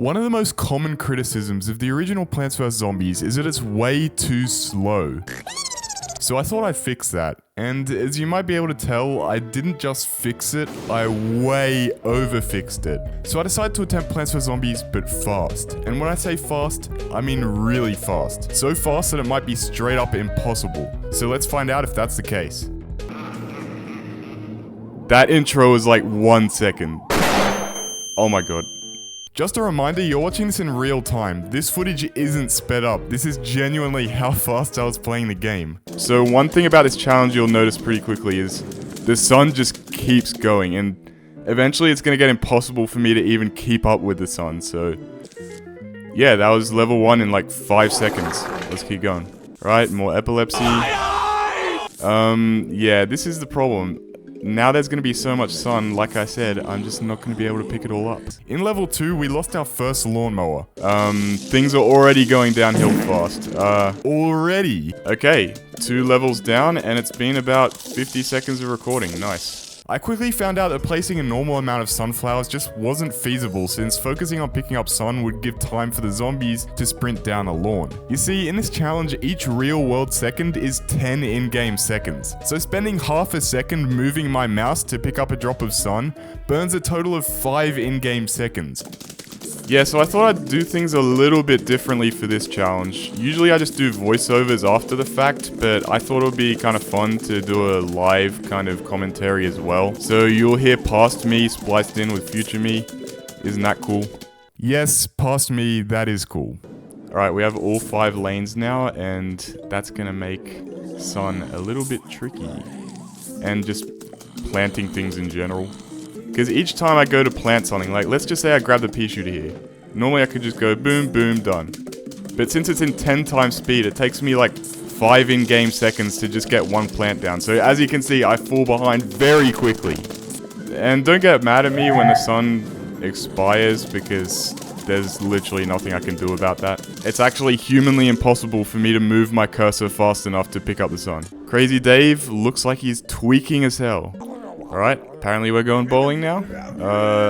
One of the most common criticisms of the original Plants vs. Zombies is that it's way too slow. So I thought I'd fix that, and as you might be able to tell, I didn't just fix it, I way over-fixed it. So I decided to attempt Plants vs. Zombies, but fast. And when I say fast, I mean really fast. So fast that it might be straight up impossible. So let's find out if that's the case. That intro is like 1 second. Oh my god. Just a reminder, you're watching this in real time. This footage isn't sped up. This is genuinely how fast I was playing the game. So one thing about this challenge you'll notice pretty quickly is the sun just keeps going, and eventually it's gonna get impossible for me to even keep up with the sun. So yeah, that was level 1 in like 5 seconds. Let's keep going. Right, more epilepsy. Yeah, this is the problem. Now there's going to be so much sun, like I said, I'm just not going to be able to pick it all up. In level 2, we lost our first lawnmower. Things are already going downhill fast. Already? Okay, 2 levels down, and it's been about 50 seconds of recording. Nice. I quickly found out that placing a normal amount of sunflowers just wasn't feasible, since focusing on picking up sun would give time for the zombies to sprint down a lawn. You see, in this challenge, each real world second is 10 in-game seconds. So spending half a second moving my mouse to pick up a drop of sun burns a total of 5 in-game seconds. Yeah, so I thought I'd do things a little bit differently for this challenge. Usually I just do voiceovers after the fact, but I thought it would be kind of fun to do a live kind of commentary as well. So you'll hear past me spliced in with future me. Isn't that cool? Yes, past me, that is cool. Alright, we have all 5 lanes now, and that's gonna make sun a little bit tricky. And just planting things in general. Because each time I go to plant something, like let's just say I grab the pea shooter here. Normally I could just go boom, boom, done. But since it's in 10 times speed, it takes me like 5 in-game seconds to just get 1 plant down. So as you can see, I fall behind very quickly. And don't get mad at me when the sun expires, because there's literally nothing I can do about that. It's actually humanly impossible for me to move my cursor fast enough to pick up the sun. Crazy Dave looks like he's tweaking as hell. Alright, apparently we're going bowling now.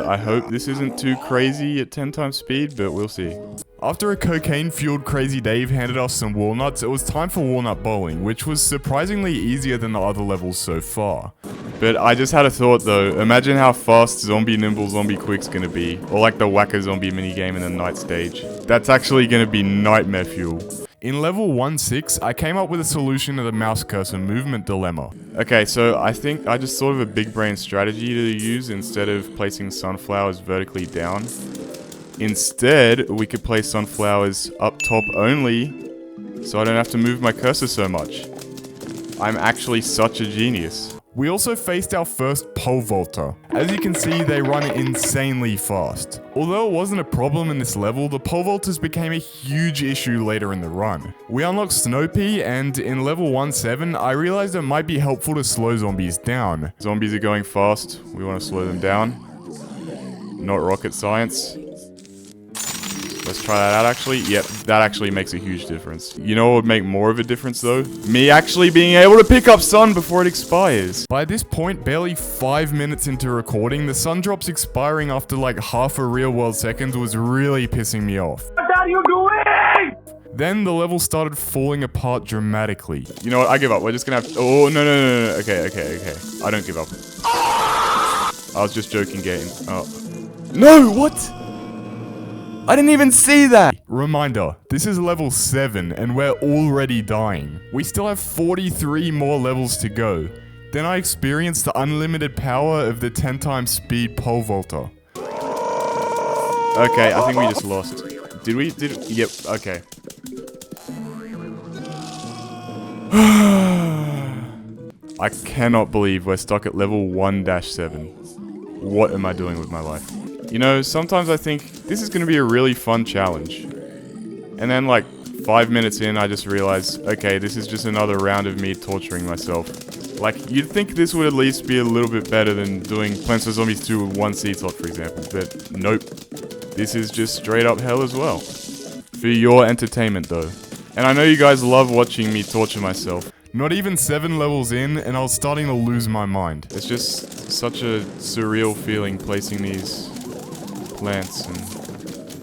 I hope this isn't too crazy at 10 times speed, but we'll see. After a cocaine-fueled Crazy Dave handed us some walnuts, it was time for walnut bowling, which was surprisingly easier than the other levels so far. But I just had a thought though, imagine how fast Zombie Nimble Zombie Quick's gonna be, or like the Whacker Zombie minigame in the night stage. That's actually gonna be nightmare fuel. In level 1-6, I came up with a solution to the mouse cursor movement dilemma. Okay, so I think I just thought of a big brain strategy to use instead of placing sunflowers vertically down. Instead, we could place sunflowers up top only, so I don't have to move my cursor so much. I'm actually such a genius. We also faced our first pole vaulter. As you can see, they run insanely fast. Although it wasn't a problem in this level, the pole vaulters became a huge issue later in the run. We unlocked Snow Pea, and in level 1-7, I realized it might be helpful to slow zombies down. Zombies are going fast, we want to slow them down. Not rocket science. Let's try that out actually. Yep, that actually makes a huge difference. You know what would make more of a difference though? Me actually being able to pick up sun before it expires. By this point, barely 5 minutes into recording, the sun drops expiring after like half a real world second was really pissing me off. What are you doing? Then the level started falling apart dramatically. You know what, I give up. We're just gonna have to, oh, no. Okay. I don't give up. I was just joking, game. Oh. No, what? I didn't even see that! Reminder, this is level 7 and we're already dying. We still have 43 more levels to go. Then I experienced the unlimited power of the 10 times speed pole vaulter. Okay, I think we just lost. Did we? Yep, okay. I cannot believe we're stuck at level 1-7. What am I doing with my life? You know, sometimes I think this is going to be a really fun challenge. And then like 5 minutes in, I just realize, okay, this is just another round of me torturing myself. Like, you'd think this would at least be a little bit better than doing Plants vs. Zombies 2 with 1 seed slot, for example. But nope. This is just straight up hell as well. For your entertainment though. And I know you guys love watching me torture myself. Not even 7 levels in, and I was starting to lose my mind. It's just such a surreal feeling placing these plants and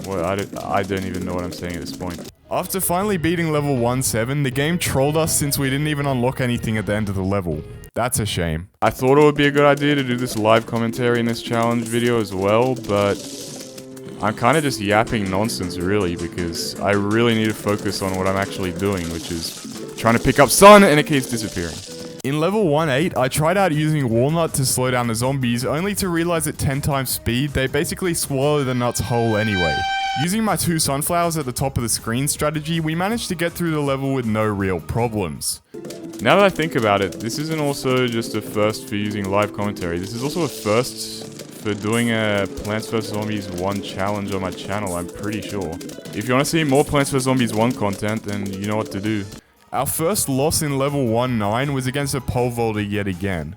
Well, I don't even know what I'm saying at this point. After finally beating level 1-7, the game trolled us since we didn't even unlock anything at the end of the level. That's a shame. I thought it would be a good idea to do this live commentary in this challenge video as well, but I'm kind of just yapping nonsense really, because I really need to focus on what I'm actually doing, which is trying to pick up sun and it keeps disappearing. In level 1-8, I tried out using walnut to slow down the zombies, only to realize at 10 times speed, they basically swallow the nuts whole anyway. Using my 2 sunflowers at the top of the screen strategy, we managed to get through the level with no real problems. Now that I think about it, this isn't also just a first for using live commentary, this is also a first for doing a Plants vs Zombies 1 challenge on my channel, I'm pretty sure. If you want to see more Plants vs Zombies 1 content, then you know what to do. Our first loss in level 1-9 was against a pole vaulter yet again.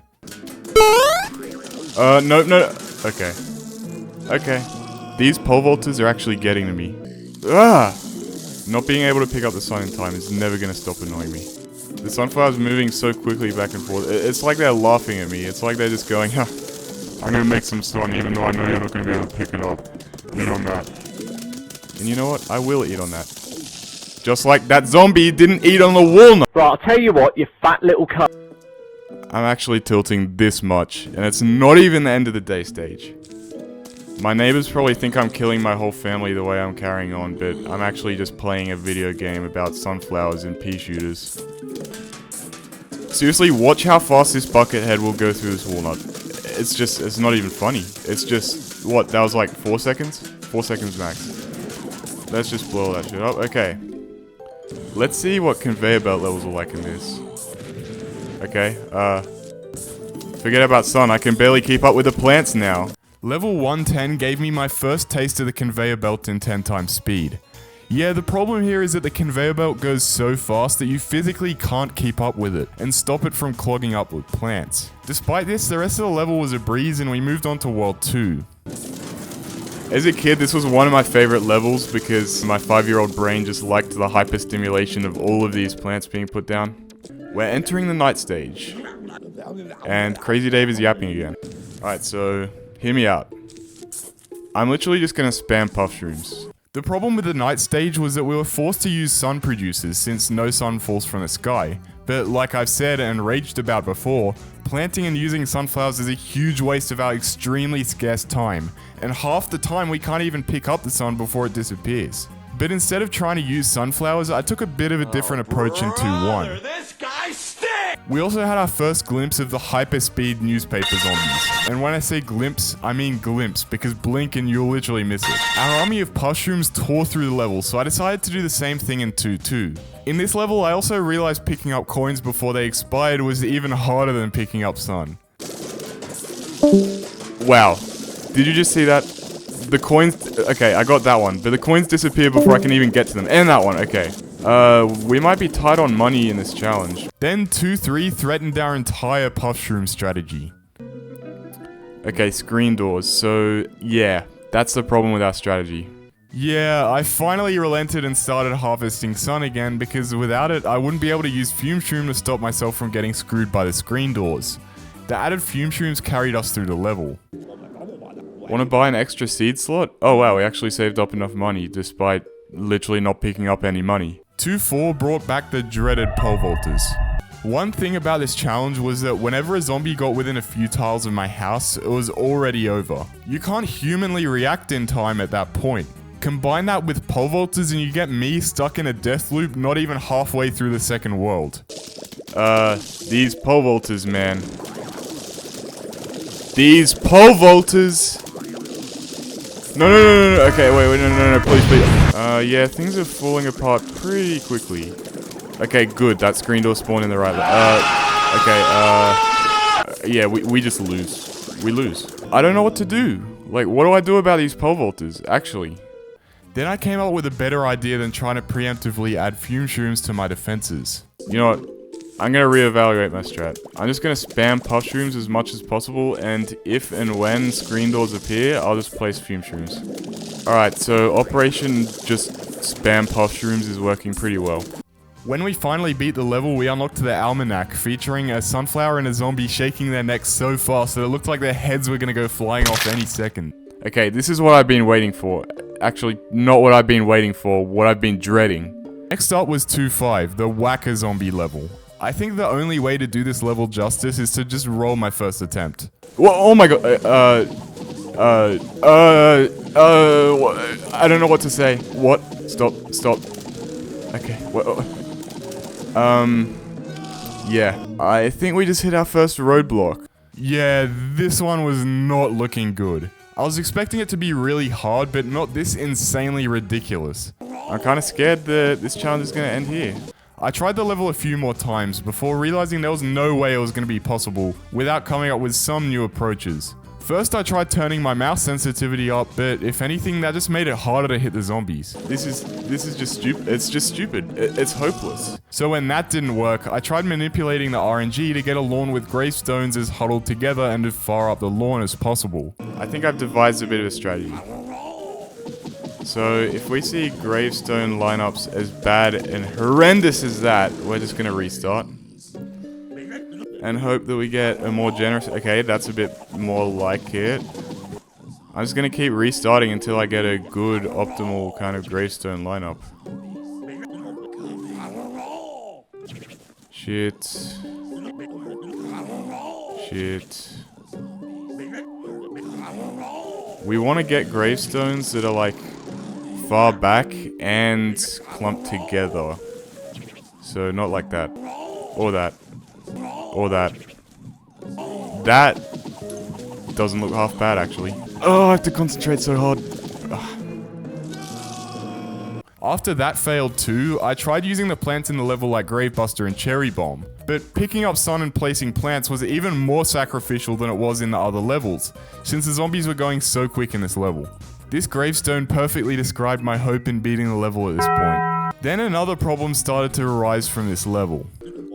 No. Okay. Okay. These pole vaulters are actually getting to me. Ah! Not being able to pick up the sun in time is never gonna stop annoying me. The sunflower's moving so quickly back and forth. It's like they're laughing at me. It's like they're just going, huh, I'm gonna make some sun even though I know you're not gonna be able to pick it up. Eat on that. And you know what? I will eat on that. Just like that zombie didn't eat on the walnut. Right, I'll tell you what, you fat little cunt. I'm actually tilting this much, and it's not even the end of the day stage. My neighbors probably think I'm killing my whole family the way I'm carrying on, but I'm actually just playing a video game about sunflowers and pea shooters. Seriously, watch how fast this bucket head will go through this walnut. It's not even funny. It's just, what, that was like 4 seconds? 4 seconds max. Let's just blow that shit up. Okay. Let's see what conveyor belt levels are like in this. Okay, forget about sun, I can barely keep up with the plants now. Level 110 gave me my first taste of the conveyor belt in 10 times speed. Yeah, the problem here is that the conveyor belt goes so fast that you physically can't keep up with it, and stop it from clogging up with plants. Despite this, the rest of the level was a breeze and we moved on to World 2. As a kid, this was one of my favorite levels because my 5-year-old brain just liked the hyperstimulation of all of these plants being put down. We're entering the night stage. And Crazy Dave is yapping again. Alright, so hear me out. I'm literally just gonna spam puff shrooms. The problem with the night stage was that we were forced to use sun producers since no sun falls from the sky. But like I've said and raged about before, planting and using sunflowers is a huge waste of our extremely scarce time, and half the time we can't even pick up the sun before it disappears. But instead of trying to use sunflowers, I took a bit of a different approach in 2-1. This guy stinks! We also had our first glimpse of the hyper-speed newspaper zombies. And when I say glimpse, I mean glimpse, because blink and you'll literally miss it. Our army of mushrooms tore through the level, so I decided to do the same thing in 2-2. In this level, I also realized picking up coins before they expired was even harder than picking up sun. Wow. Did you just see that? The coins... Okay, I got that one, but the coins disappear before I can even get to them. And that one, okay. We might be tight on money in this challenge. Then 2-3 threatened our entire puffshroom strategy. Okay, screen doors, so yeah, that's the problem with our strategy. Yeah, I finally relented and started harvesting sun again because without it, I wouldn't be able to use fume shroom to stop myself from getting screwed by the screen doors. The added fume shrooms carried us through the level. Want to buy an extra seed slot? Oh wow, we actually saved up enough money despite literally not picking up any money. 2-4 brought back the dreaded pole vaulters. One thing about this challenge was that whenever a zombie got within a few tiles of my house, it was already over. You can't humanly react in time at that point. Combine that with pole vaulters and you get me stuck in a death loop not even halfway through the second world. These pole vaulters, man. These pole vaulters! No, okay, wait, no, please. Yeah, things are falling apart pretty quickly. Okay, good, that screen door spawned in the right yeah, we just lose. We lose. I don't know what to do. Like, what do I do about these pole vaulters, actually? Then I came up with a better idea than trying to preemptively add fume shrooms to my defenses. You know what? I'm gonna reevaluate my strat. I'm just gonna spam puff shrooms as much as possible, and if and when screen doors appear, I'll just place fume shrooms. Alright, so Operation just spam puff shrooms is working pretty well. When we finally beat the level, we unlocked the almanac, featuring a sunflower and a zombie shaking their necks so fast that it looked like their heads were gonna go flying off any second. Okay, this is what I've been waiting for. actually not what I've been waiting for, what I've been dreading. Next up was 2-5, the Whack-A-Zombie level. I think the only way to do this level justice is to just roll my first attempt. Whoa, oh my god, I don't know what to say. What? Stop. Okay, yeah. I think we just hit our first roadblock. Yeah, this one was not looking good. I was expecting it to be really hard, but not this insanely ridiculous. I'm kind of scared that this challenge is going to end here. I tried the level a few more times before realizing there was no way it was going to be possible without coming up with some new approaches. First, I tried turning my mouse sensitivity up, but if anything, that just made it harder to hit the zombies. This is just stupid. It's just stupid. It's hopeless. So when that didn't work, I tried manipulating the RNG to get a lawn with gravestones as huddled together and as far up the lawn as possible. I think I've devised a bit of a strategy. So if we see gravestone lineups as bad and horrendous as that, we're just gonna restart. And hope that we get a more generous... Okay, that's a bit more like it. I'm just gonna keep restarting until I get a good, optimal kind of gravestone lineup. Shit. We want to get gravestones that are like far back and clumped together. So not like that. Or that. Or that. That doesn't look half bad, actually. Oh, I have to concentrate so hard. Ugh. After that failed too, I tried using the plants in the level like Gravebuster and Cherry Bomb. But picking up sun and placing plants was even more sacrificial than it was in the other levels, since the zombies were going so quick in this level. This gravestone perfectly described my hope in beating the level at this point. Then another problem started to arise from this level.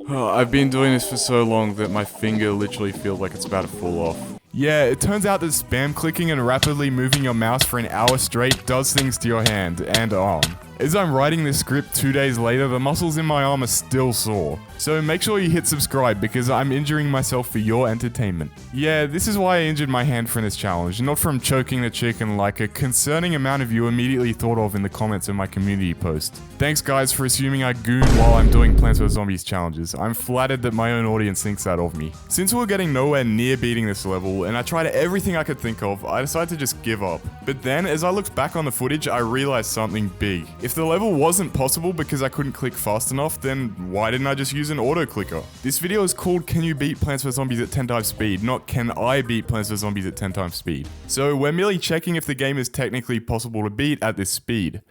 Oh, I've been doing this for so long that my finger literally feels like it's about to fall off. Yeah, it turns out that spam clicking and rapidly moving your mouse for an hour straight does things to your hand and arm. As I'm writing this script 2 days later, the muscles in my arm are still sore. So make sure you hit subscribe because I'm injuring myself for your entertainment. Yeah, this is why I injured my hand for this challenge, not from choking the chicken like a concerning amount of you immediately thought of in the comments of my community post. Thanks guys for assuming I goon while I'm doing Plants vs Zombies challenges. I'm flattered that my own audience thinks that of me. Since we were getting nowhere near beating this level, and I tried everything I could think of, I decided to just give up. But then, as I looked back on the footage, I realized something big. If the level wasn't possible because I couldn't click fast enough, then why didn't I just use an auto clicker? This video is called Can You Beat Plants vs Zombies at 10 times speed, not Can I Beat Plants vs Zombies at 10 times speed. So we're merely checking if the game is technically possible to beat at this speed.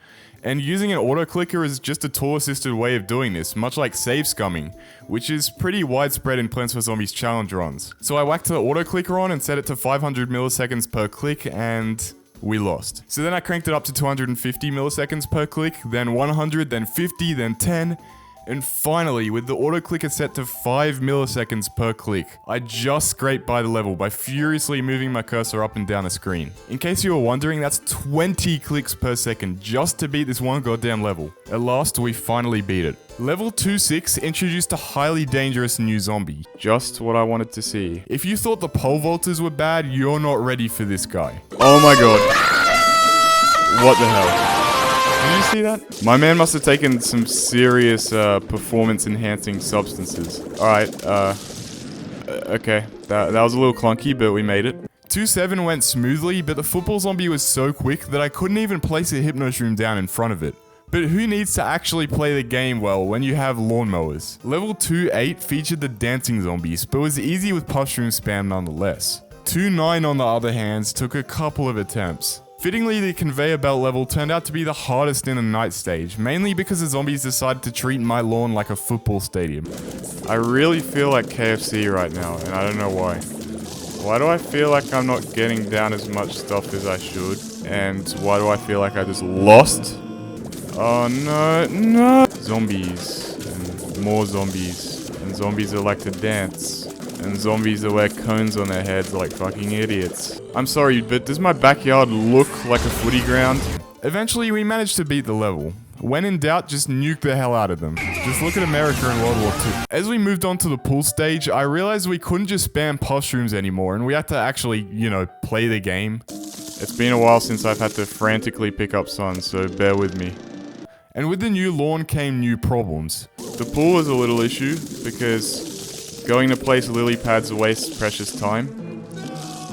And using an auto clicker is just a tool assisted way of doing this, much like save scumming, which is pretty widespread in Plants vs Zombies challenge runs. So I whacked the auto clicker on and set it to 500 milliseconds per click and... we lost. So then I cranked it up to 250 milliseconds per click, then 100, then 50, then 10, and finally, with the auto clicker set to 5 milliseconds per click, I just scraped by the level by furiously moving my cursor up and down the screen. In case you were wondering, that's 20 clicks per second just to beat this one goddamn level. At last, we finally beat it. Level 2-6 introduced a highly dangerous new zombie. Just what I wanted to see. If you thought the pole vaulters were bad, you're not ready for this guy. Oh my god. What the hell? Did you see that? My man must have taken some serious performance enhancing substances. Alright, okay. That was a little clunky, but we made it. 2-7 went smoothly, but the football zombie was so quick that I couldn't even place a hypnoshroom down in front of it. But who needs to actually play the game well when you have lawnmowers? Level 2-8 featured the dancing zombies, but was easy with pushroom spam nonetheless. 2-9 on the other hand took a couple of attempts. Fittingly, the conveyor belt level turned out to be the hardest in the night stage, mainly because the zombies decided to treat my lawn like a football stadium. I really feel like KFC right now, and I don't know why. Why do I feel like I'm not getting down as much stuff as I should? And why do I feel like I just lost? Oh no, no! Zombies, and more zombies, and zombies that like to dance. And zombies that wear cones on their heads like fucking idiots. I'm sorry, but does my backyard look like a footy ground? Eventually, we managed to beat the level. When in doubt, just nuke the hell out of them. Just look at America in World War II. As we moved on to the pool stage, I realized we couldn't just spam pushrooms anymore, and we had to actually, you know, play the game. It's been a while since I've had to frantically pick up Sun, so bear with me. And with the new lawn came new problems. The pool is a little issue, because going to place lily pads wastes precious time,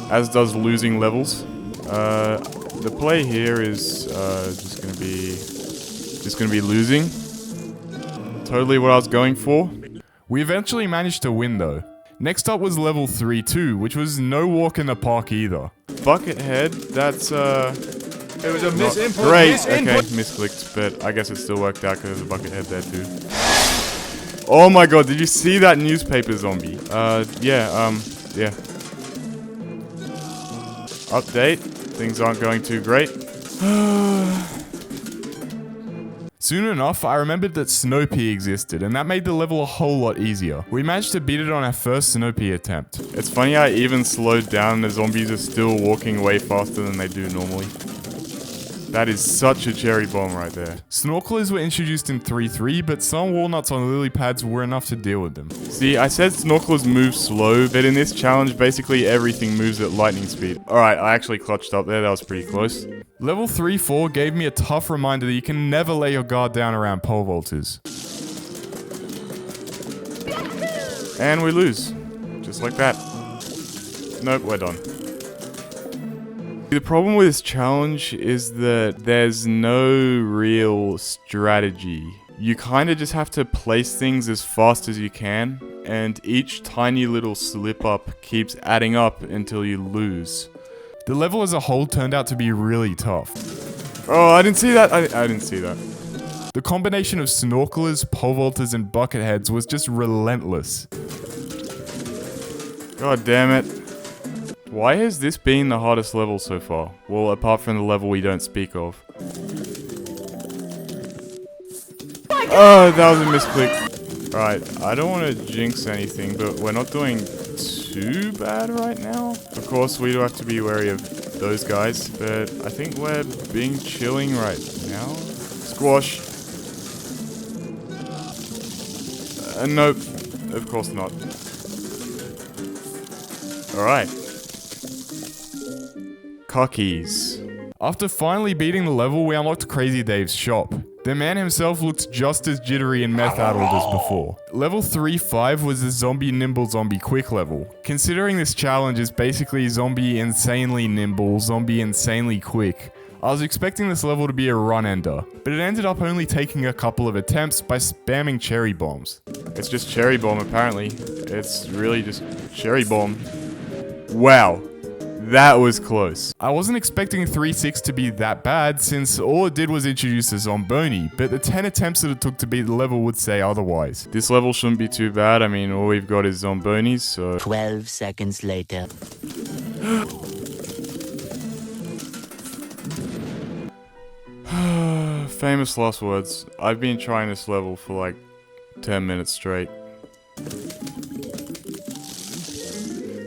as does losing levels. The play here is just gonna be losing. Totally what I was going for. We eventually managed to win though. Next up was level 3-2, which was no walk in the park either. Buckethead, that's It was a misinput. great. Okay, misclicked, but I guess it still worked out because there's a Buckethead there too. Oh my god, did you see that newspaper zombie? Yeah. Update. Things aren't going too great. Soon enough, I remembered that Snow Pea existed, and that made the level a whole lot easier. We managed to beat it on our first Snow Pea attempt. It's funny how even slowed down, the zombies are still walking way faster than they do normally. That is such a cherry bomb right there. Snorkelers were introduced in 3.3, but some walnuts on lily pads were enough to deal with them. See, I said snorkelers move slow, but in this challenge, basically everything moves at lightning speed. Alright, I actually clutched up there, that was pretty close. Level 3-4 gave me a tough reminder that you can never lay your guard down around pole vaulters. And we lose. Just like that. Nope, we're done. The problem with this challenge is that there's no real strategy. You kind of just have to place things as fast as you can, and each tiny little slip up keeps adding up until you lose. The level as a whole turned out to be really tough. Oh, I didn't see that. I didn't see that. The combination of snorkelers, pole vaulters, and bucketheads was just relentless. God damn it. Why has this been the hardest level so far? Well, apart from the level we don't speak of. Oh, that was a misclick. Alright, I don't want to jinx anything, but we're not doing too bad right now. Of course, we do have to be wary of those guys, but I think we're being chilling right now. Squash. Nope. Of course not. Alright. Cockies. After finally beating the level, we unlocked Crazy Dave's shop. The man himself looked just as jittery and meth-addled as before. Level 3-5 was the Zombie Nimble Zombie Quick level. Considering this challenge is basically Zombie Insanely Nimble, Zombie Insanely Quick, I was expecting this level to be a run-ender, but it ended up only taking a couple of attempts by spamming cherry bombs. It's just cherry bomb apparently. It's really just cherry bomb. Wow. That was close. I wasn't expecting 3-6 to be that bad since all it did was introduce a Zomboni, but the 10 attempts that it took to beat the level would say otherwise. This level shouldn't be too bad. I mean, all we've got is Zombonis, so... 12 seconds later. Famous last words. I've been trying this level for like 10 minutes straight.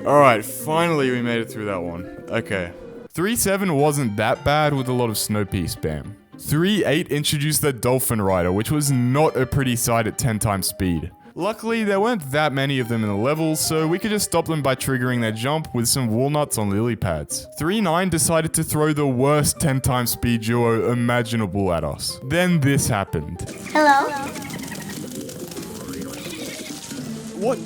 Alright, finally we made it through that one. Okay. 3-7 wasn't that bad with a lot of Snow Pea spam. 3-8 introduced the Dolphin Rider, which was not a pretty sight at 10 times speed. Luckily, there weren't that many of them in the levels, so we could just stop them by triggering their jump with some walnuts on lily pads. 3-9 decided to throw the worst 10 times speed duo imaginable at us. Then this happened. Hello? What?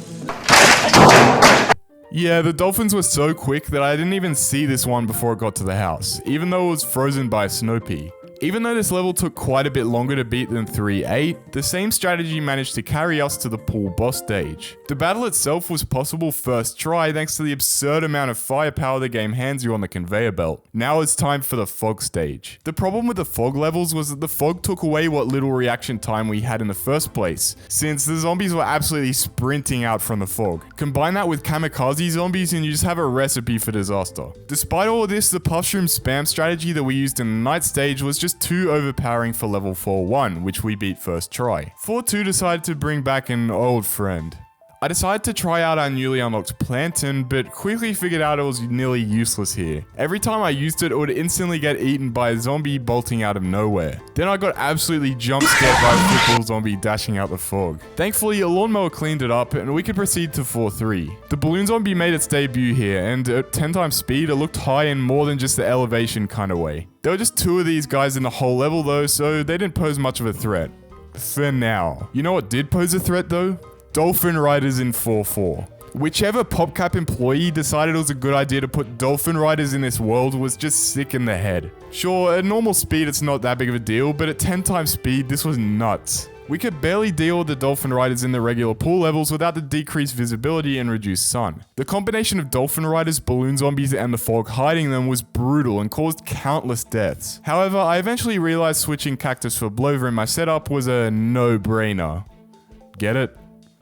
Yeah, the dolphins were so quick that I didn't even see this one before it got to the house, even though it was frozen by a Snow Pea. Even though this level took quite a bit longer to beat than 3-8, the same strategy managed to carry us to the pool boss stage. The battle itself was possible first try thanks to the absurd amount of firepower the game hands you on the conveyor belt. Now it's time for the fog stage. The problem with the fog levels was that the fog took away what little reaction time we had in the first place, since the zombies were absolutely sprinting out from the fog. Combine that with kamikaze zombies and you just have a recipe for disaster. Despite all of this, the mushroom spam strategy that we used in the night stage was just too overpowering for level 4-1, which we beat first try. 4-2 decided to bring back an old friend. I decided to try out our newly unlocked Plantain, but quickly figured out it was nearly useless here. Every time I used it, it would instantly get eaten by a zombie bolting out of nowhere. Then I got absolutely jump scared by a football zombie dashing out the fog. Thankfully, a lawnmower cleaned it up and we could proceed to 4-3. The balloon zombie made its debut here, and at 10 times speed, it looked high in more than just the elevation kind of way. There were just 2 of these guys in the whole level though, so they didn't pose much of a threat. For now. You know what did pose a threat though? Dolphin Riders in 4-4. Whichever PopCap employee decided it was a good idea to put Dolphin Riders in this world was just sick in the head. Sure, at normal speed it's not that big of a deal, but at 10 times speed this was nuts. We could barely deal with the Dolphin Riders in the regular pool levels without the decreased visibility and reduced sun. The combination of Dolphin Riders, balloon zombies, and the fog hiding them was brutal and caused countless deaths. However, I eventually realized switching Cactus for Blover in my setup was a no-brainer. Get it?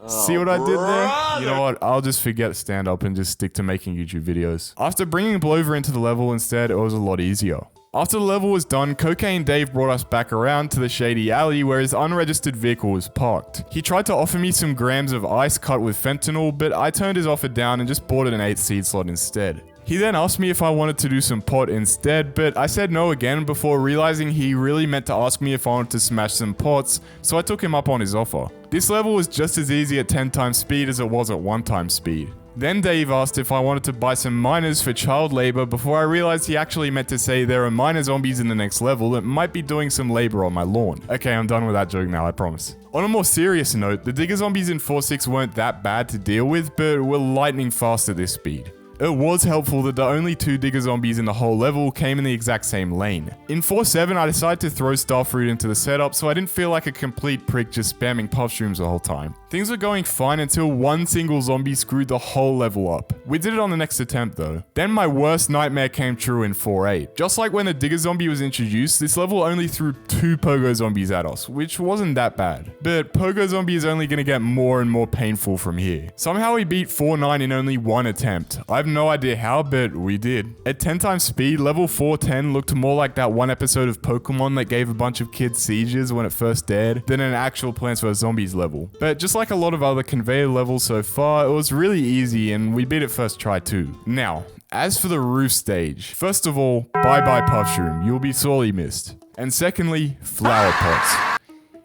See what I did there? You know what, I'll just forget stand up and just stick to making YouTube videos. After bringing Blover into the level instead, it was a lot easier. After the level was done, Cocaine Dave brought us back around to the shady alley where his unregistered vehicle was parked. He tried to offer me some grams of ice cut with fentanyl, but I turned his offer down and just bought an 8 seed slot instead. He then asked me if I wanted to do some pot instead, but I said no again before realizing he really meant to ask me if I wanted to smash some pots, so I took him up on his offer. This level was just as easy at 10 times speed as it was at 1 time speed. Then Dave asked if I wanted to buy some miners for child labor before I realized he actually meant to say there are miner zombies in the next level that might be doing some labor on my lawn. Okay, I'm done with that joke now, I promise. On a more serious note, the digger zombies in 4-6 weren't that bad to deal with, but were lightning fast at this speed. It was helpful that the only 2 digger zombies in the whole level came in the exact same lane. In 4-7, I decided to throw Starfruit into the setup so I didn't feel like a complete prick just spamming puff shrooms the whole time. Things were going fine until one single zombie screwed the whole level up. We did it on the next attempt though. Then my worst nightmare came true in 4-8. Just like when the digger zombie was introduced, this level only threw 2 pogo zombies at us, which wasn't that bad. But pogo zombie is only gonna get more and more painful from here. Somehow we beat 4-9 in only 1 attempt. I have no idea how, but we did. At 10 times speed, level 410 looked more like that one episode of Pokemon that gave a bunch of kids seizures when it first aired than an actual Plants vs Zombies level. But just like a lot of other conveyor levels so far, it was really easy and we beat it first try too. Now, as for the roof stage, first of all, bye bye Puffshroom, you'll be sorely missed. And secondly, flower pots.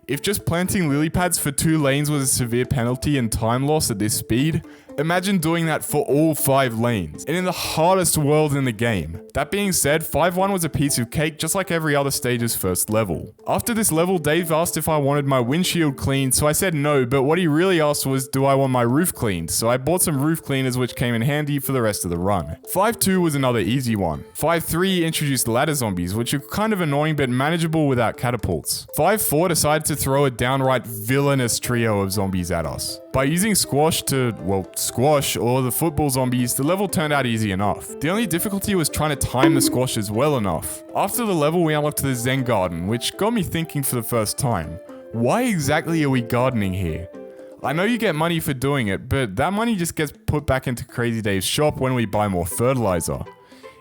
If just planting lily pads for 2 lanes was a severe penalty and time loss at this speed, imagine doing that for all 5 lanes, and in the hardest world in the game. That being said, 5-1 was a piece of cake just like every other stage's first level. After this level, Dave asked if I wanted my windshield cleaned, so I said no, but what he really asked was, do I want my roof cleaned? So I bought some roof cleaners which came in handy for the rest of the run. 5-2 was another easy one. 5-3 introduced ladder zombies, which are kind of annoying but manageable without catapults. 5-4 decided to throw a downright villainous trio of zombies at us. By using squash to, well, squash or the football zombies, the level turned out easy enough. The only difficulty was trying to time the squashes well enough. After the level, we unlocked the Zen Garden, which got me thinking for the first time. Why exactly are we gardening here? I know you get money for doing it, but that money just gets put back into Crazy Dave's shop when we buy more fertilizer.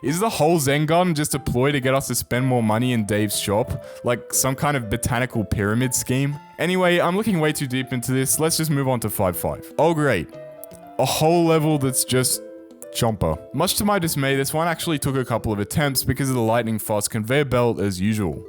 Is the whole Zen Garden just a ploy to get us to spend more money in Dave's shop? Like some kind of botanical pyramid scheme? Anyway, I'm looking way too deep into this, let's just move on to 5-5. Oh great. A whole level that's just chomper. Much to my dismay, this one actually took a couple of attempts because of the lightning fast conveyor belt as usual.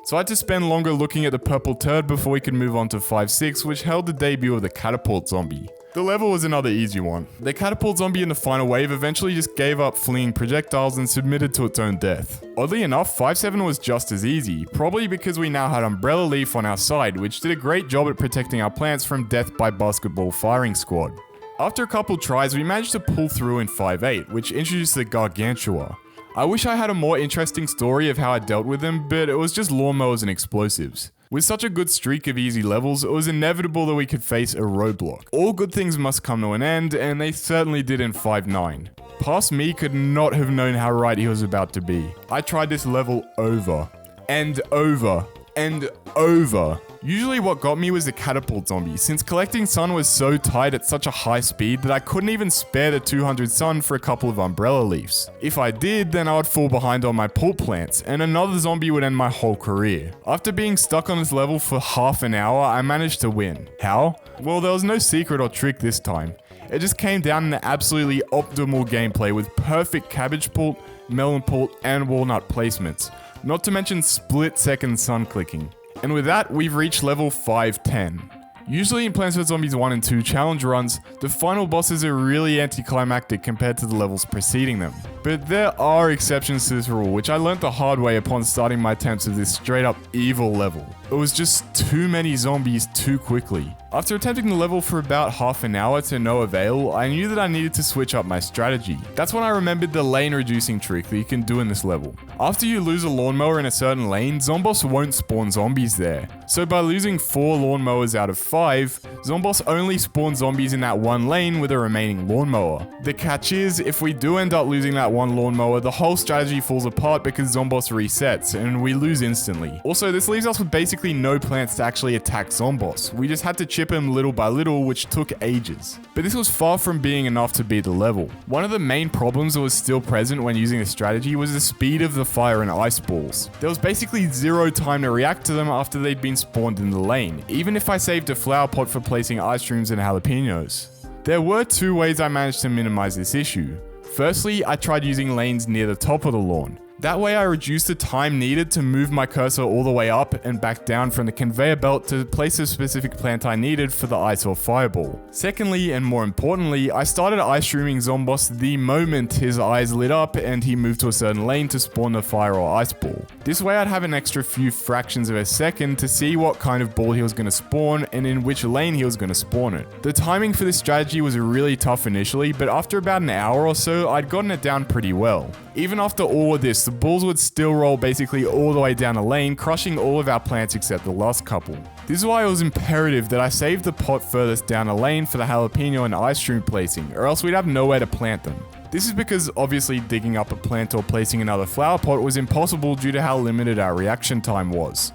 So I had to spend longer looking at the purple turd before we could move on to 5-6, which held the debut of the catapult zombie. The level was another easy one. The catapult zombie in the final wave eventually just gave up fleeing projectiles and submitted to its own death. Oddly enough, 5-7 was just as easy, probably because we now had Umbrella Leaf on our side, which did a great job at protecting our plants from death by basketball firing squad. After a couple tries, we managed to pull through in 5-8, which introduced the Gargantua. I wish I had a more interesting story of how I dealt with them, but it was just lawnmowers and explosives. With such a good streak of easy levels, it was inevitable that we could face a roadblock. All good things must come to an end, and they certainly did in 5-9. Past me could not have known how right he was about to be. I tried this level over, and over, and over. Usually what got me was the catapult zombie, since collecting sun was so tight at such a high speed that I couldn't even spare the 200 sun for a couple of umbrella leaves. If I did, then I would fall behind on my pulp plants, and another zombie would end my whole career. After being stuck on this level for half an hour, I managed to win. How? Well, there was no secret or trick this time. It just came down to absolutely optimal gameplay with perfect cabbage pult, melon pult, and walnut placements. Not to mention split-second sun clicking. And with that, we've reached level 510. Usually in Plants vs Zombies 1 and 2 challenge runs, the final bosses are really anticlimactic compared to the levels preceding them. But there are exceptions to this rule, which I learnt the hard way upon starting my attempts of this straight up evil level. It was just too many zombies too quickly. After attempting the level for about half an hour to no avail, I knew that I needed to switch up my strategy. That's when I remembered the lane reducing trick that you can do in this level. After you lose a lawnmower in a certain lane, Zomboss won't spawn zombies there. So by losing 4 lawnmowers out of 5, Zomboss only spawns zombies in that one lane with a remaining lawnmower. The catch is, if we do end up losing that one lawnmower, the whole strategy falls apart because Zomboss resets and we lose instantly. Also, this leaves us with basically no plants to actually attack Zomboss. We just had to chip him little by little, which took ages. But this was far from being enough to beat the level. One of the main problems that was still present when using this strategy was the speed of the fire and ice balls. There was basically zero time to react to them after they'd been spawned in the lane, even if I saved a flower pot for placing ice shrooms and jalapenos. There were 2 ways I managed to minimize this issue. Firstly, I tried using lanes near the top of the lawn. That way I reduced the time needed to move my cursor all the way up and back down from the conveyor belt to place the specific plant I needed for the ice or fireball. Secondly, and more importantly, I started ice shrooming Zomboss the moment his eyes lit up and he moved to a certain lane to spawn the fire or ice ball. This way I'd have an extra few fractions of a second to see what kind of ball he was going to spawn and in which lane he was going to spawn it. The timing for this strategy was really tough initially, but after about an hour or so, I'd gotten it down pretty well. Even after all of this, the balls would still roll basically all the way down the lane, crushing all of our plants except the last couple. This is why it was imperative that I save the pot furthest down the lane for the jalapeno and ice shroom placing, or else we'd have nowhere to plant them. This is because obviously digging up a plant or placing another flower pot was impossible due to how limited our reaction time was.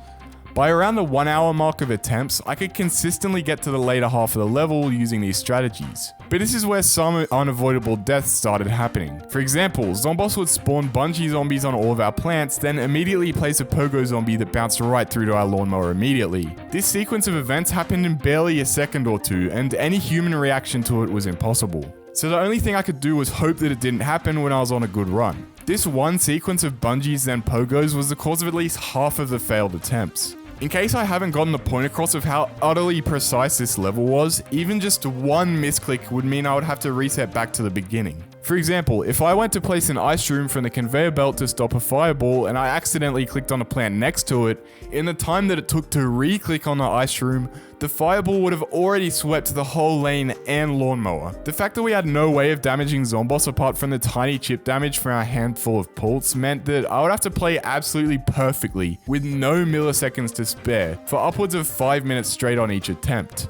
By around the 1 hour mark of attempts, I could consistently get to the later half of the level using these strategies. But this is where some unavoidable deaths started happening. For example, Zomboss would spawn bungee zombies on all of our plants, then immediately place a pogo zombie that bounced right through to our lawnmower immediately. This sequence of events happened in barely a second or two, and any human reaction to it was impossible. So the only thing I could do was hope that it didn't happen when I was on a good run. This one sequence of bungees then pogos was the cause of at least half of the failed attempts. In case I haven't gotten the point across of how utterly precise this level was, even just one misclick would mean I would have to reset back to the beginning. For example, if I went to place an ice shroom from the conveyor belt to stop a fireball and I accidentally clicked on a plant next to it, in the time that it took to re-click on the ice shroom, the fireball would have already swept the whole lane and lawnmower. The fact that we had no way of damaging Zomboss apart from the tiny chip damage from our handful of pults meant that I would have to play absolutely perfectly with no milliseconds to spare for upwards of 5 minutes straight on each attempt.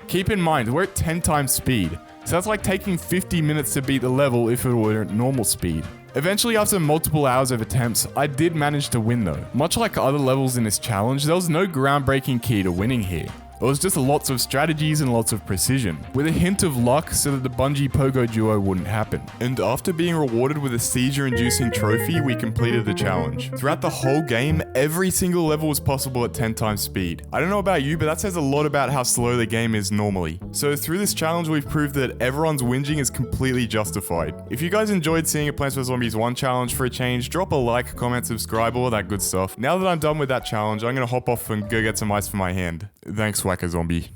Keep in mind, we're at 10 times speed, so that's like taking 50 minutes to beat the level if it were at normal speed. Eventually, after multiple hours of attempts, I did manage to win though. Much like other levels in this challenge, there was no groundbreaking key to winning here. It was just lots of strategies and lots of precision, with a hint of luck so that the bungee pogo duo wouldn't happen. And after being rewarded with a seizure-inducing trophy, we completed the challenge. Throughout the whole game, every single level was possible at 10 times speed. I don't know about you, but that says a lot about how slow the game is normally. So through this challenge, we've proved that everyone's whinging is completely justified. If you guys enjoyed seeing a Plants vs Zombies 1 challenge for a change, drop a like, comment, subscribe, all that good stuff. Now that I'm done with that challenge, I'm gonna hop off and go get some ice for my hand. Thanks, Whacker Zombie.